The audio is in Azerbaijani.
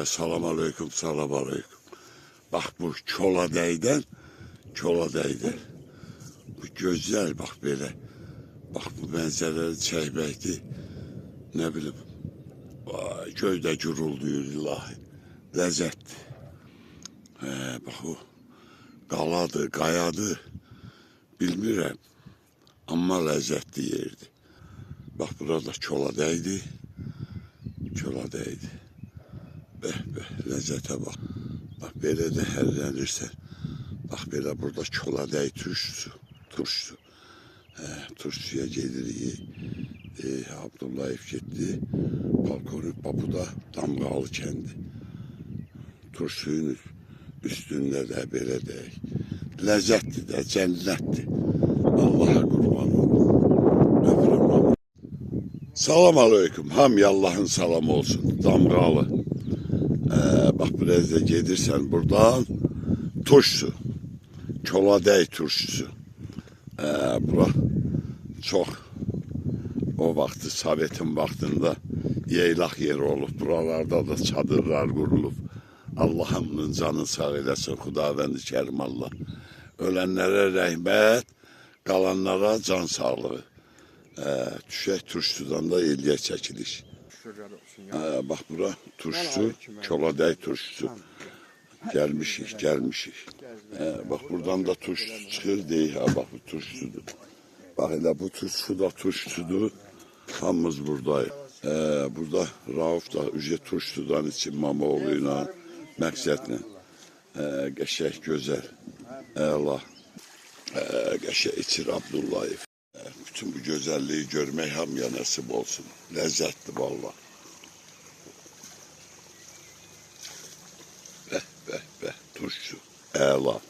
Salam aleyküm, salam aleyküm. Bak bu Çoladəydən, Çoladəydir. Bu gözəl bak belə. Bak bu mənzərəli çəkməkdir. Ne bileyim. Vay, göydə gurulduyur ilahi. Ləzzətdir. Bak o qaladır, qayadır. Bilmirəm. Amma ləzzətli yerdir. Bak burada Çoladəydir. Çoladəydir. Bəh, ləzzətə bax. Bax, belə də hərlənirsən. Bax, belə burada Çoladəy turşusu. Turşuya gedirik. Abdullayev getdi. Polkovnik Babuda Damğalı kəndi. Turşuyun üstündə də belə deyək. Ləzzətdir də, cənnətdir. Allaha qurban olun. Öpürəm. Salam aleyküm. Hamıya Allah'ın salamı olsun. Damğalı. Bak biraz da gelirsen buradan turşusu. Çoladəy turşusu. Bura çok o vakti Sovetin vaktinde yeylak yeri olup buralarda da çadırlar kurulup Allah'ımın canı sağ eylesin Xudavəndi Kərim Allah. Ölenlere rəhmət, kalanlara can sağlığı. Düşək turşudan da eləyək çəkiliş. Bak bura turşusu, Çoladəy turşusu. Gelmişik. Bak buradan da turşusu çıxır deyik. Bak bu turşusudur. Bak elə bu turşusu da turşusudur. Hamımız buradayıq. Burada Rauf da ücret turşusudan için Mamoğlu'yla, məqsədlə. Qəşək gözəl. Allah. Qəşək içir Abdullayev. Bütün bu güzelliği görmek hamıya nasip olsun. Lezzetli valla. Turşu. Ela.